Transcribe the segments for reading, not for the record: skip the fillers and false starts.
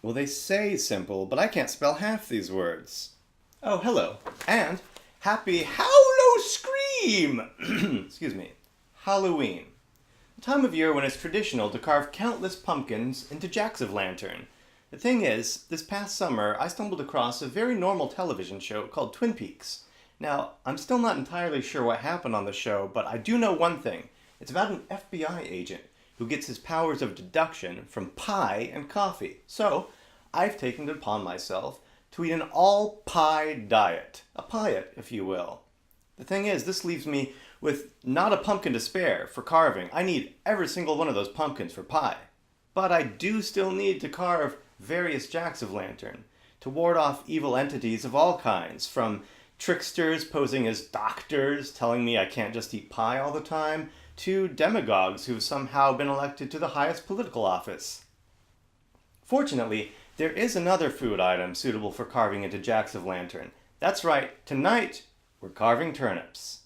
Well, they say simple, but I can't spell half these words. Oh, hello. And happy Howlo Scream! Excuse me. Halloween. A time of year when it's traditional to carve countless pumpkins into jacks-o'-lantern. The thing is, this past summer I stumbled across a very normal television show called Twin Peaks. Now, I'm still not entirely sure what happened on the show, but I do know one thing. It's about an FBI agent who gets his powers of deduction from pie and coffee. So, I've taken it upon myself to eat an all-pie diet. A pie-it, if you will. The thing is, this leaves me with not a pumpkin to spare for carving. I need every single one of those pumpkins for pie. But I do still need to carve various jacks-o'-lantern to ward off evil entities of all kinds, from tricksters posing as doctors telling me I can't just eat pie all the time, to demagogues who've somehow been elected to the highest political office. Fortunately, there is another food item suitable for carving into jacks-o'-lantern. That's right, tonight we're carving turnips.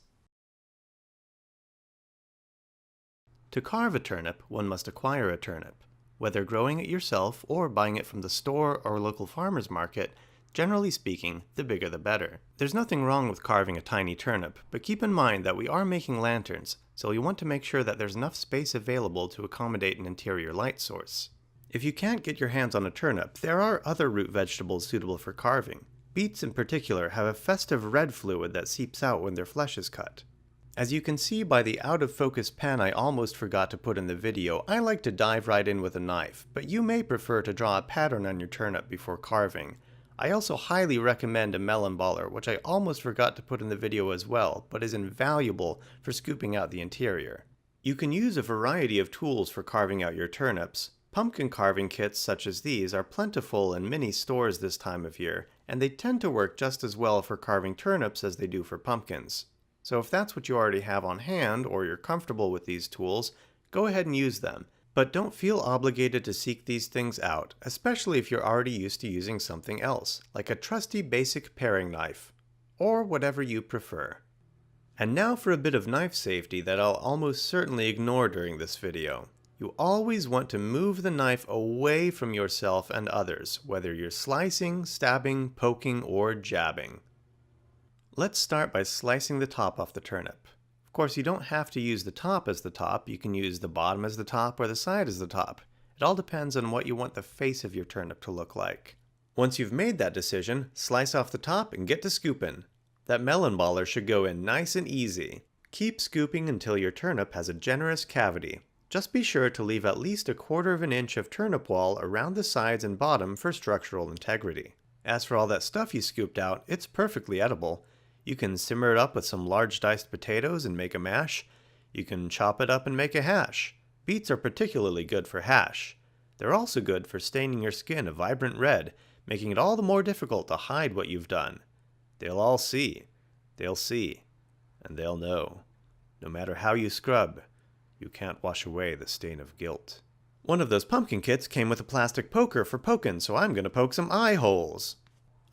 To carve a turnip, one must acquire a turnip. Whether growing it yourself or buying it from the store or local farmer's market, generally speaking, the bigger the better. There's nothing wrong with carving a tiny turnip, but keep in mind that we are making lanterns, so you want to make sure that there's enough space available to accommodate an interior light source. If you can't get your hands on a turnip, there are other root vegetables suitable for carving. Beets in particular have a festive red fluid that seeps out when their flesh is cut. As you can see by the out-of-focus pen I almost forgot to put in the video, I like to dive right in with a knife, but you may prefer to draw a pattern on your turnip before carving. I also highly recommend a melon baller, which I almost forgot to put in the video as well, but is invaluable for scooping out the interior. You can use a variety of tools for carving out your turnips. Pumpkin carving kits such as these are plentiful in many stores this time of year, and they tend to work just as well for carving turnips as they do for pumpkins. So if that's what you already have on hand, or you're comfortable with these tools, go ahead and use them. But don't feel obligated to seek these things out, especially if you're already used to using something else, like a trusty basic paring knife, or whatever you prefer. And now for a bit of knife safety that I'll almost certainly ignore during this video. You always want to move the knife away from yourself and others, whether you're slicing, stabbing, poking, or jabbing. Let's start by slicing the top off the turnip. Of course, you don't have to use the top as the top. You can use the bottom as the top or the side as the top. It all depends on what you want the face of your turnip to look like. Once you've made that decision, slice off the top and get to scooping. That melon baller should go in nice and easy. Keep scooping until your turnip has a generous cavity. Just be sure to leave at least 1/4 of an inch of turnip wall around the sides and bottom for structural integrity. As for all that stuff you scooped out, it's perfectly edible. You can simmer it up with some large diced potatoes and make a mash. You can chop it up and make a hash. Beets are particularly good for hash. They're also good for staining your skin a vibrant red, making it all the more difficult to hide what you've done. They'll all see, and they'll know. No matter how you scrub, you can't wash away the stain of guilt. One of those pumpkin kits came with a plastic poker for poking, so I'm gonna poke some eye holes.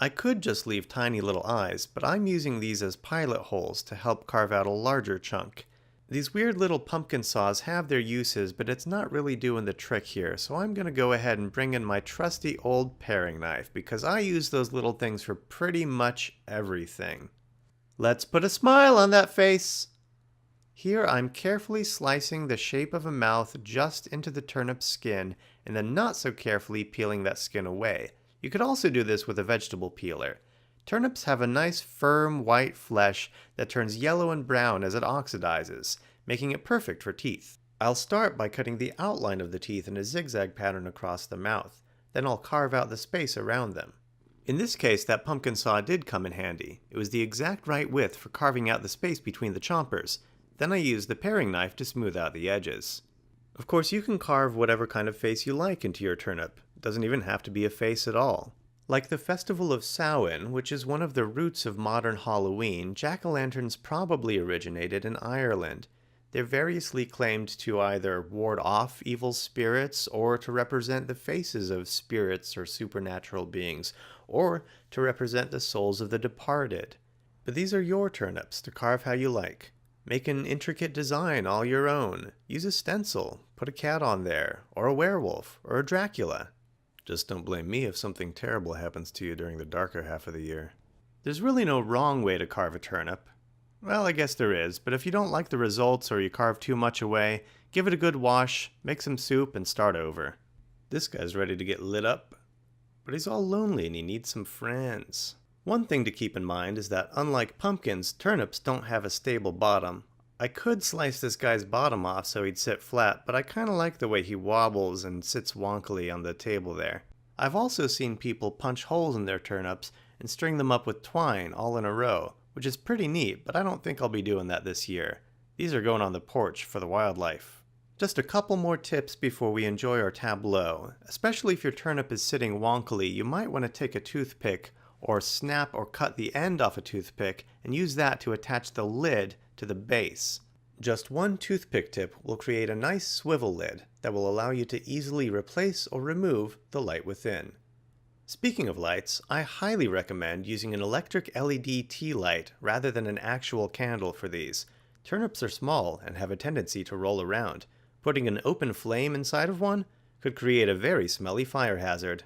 I could just leave tiny little eyes, but I'm using these as pilot holes to help carve out a larger chunk. These weird little pumpkin saws have their uses, but it's not really doing the trick here, so I'm gonna go ahead and bring in my trusty old paring knife, because I use those little things for pretty much everything. Let's put a smile on that face! Here I'm carefully slicing the shape of a mouth just into the turnip skin, and then not so carefully peeling that skin away. You could also do this with a vegetable peeler. Turnips have a nice firm white flesh that turns yellow and brown as it oxidizes, making it perfect for teeth. I'll start by cutting the outline of the teeth in a zigzag pattern across the mouth. Then I'll carve out the space around them. In this case, that pumpkin saw did come in handy. It was the exact right width for carving out the space between the chompers. Then I used the paring knife to smooth out the edges. Of course, you can carve whatever kind of face you like into your turnip. It doesn't even have to be a face at all. Like the Festival of Samhain, which is one of the roots of modern Halloween, jack-o'-lanterns probably originated in Ireland. They're variously claimed to either ward off evil spirits, or to represent the faces of spirits or supernatural beings, or to represent the souls of the departed. But these are your turnips to carve how you like. Make an intricate design all your own. Use a stencil, put a cat on there, or a werewolf, or a Dracula. Just don't blame me if something terrible happens to you during the darker half of the year. There's really no wrong way to carve a turnip. Well, I guess there is, but if you don't like the results or you carve too much away, give it a good wash, make some soup, and start over. This guy's ready to get lit up, but he's all lonely and he needs some friends. One thing to keep in mind is that unlike pumpkins, turnips don't have a stable bottom. I could slice this guy's bottom off so he'd sit flat, but I kinda like the way he wobbles and sits wonkily on the table there. I've also seen people punch holes in their turnips and string them up with twine all in a row, which is pretty neat, but I don't think I'll be doing that this year. These are going on the porch for the wildlife. Just a couple more tips before we enjoy our tableau. Especially if your turnip is sitting wonkily, you might want to take a toothpick or snap or cut the end off a toothpick and use that to attach the lid to the base. Just one toothpick tip will create a nice swivel lid that will allow you to easily replace or remove the light within. Speaking of lights, I highly recommend using an electric LED tea light rather than an actual candle for these. Turnips are small and have a tendency to roll around. Putting an open flame inside of one could create a very smelly fire hazard.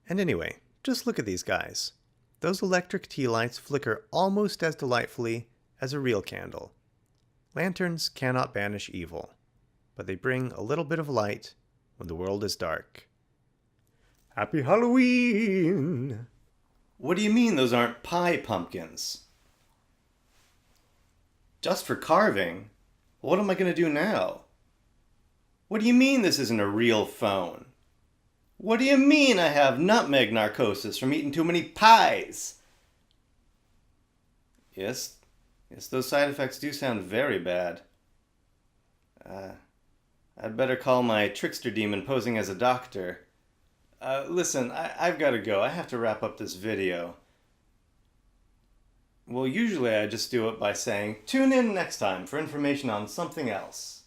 And anyway, just look at these guys. Those electric tea lights flicker almost as delightfully as a real candle. Lanterns cannot banish evil, but they bring a little bit of light when the world is dark. Happy Halloween! What do you mean those aren't pie pumpkins? Just for carving? What am I going to do now? What do you mean this isn't a real phone? What do you mean I have nutmeg narcosis from eating too many pies? Yes, those side effects do sound very bad. I'd better call my trickster demon posing as a doctor. Listen, I've got to go. I have to wrap up this video. Well, usually I just do it by saying, tune in next time for information on something else.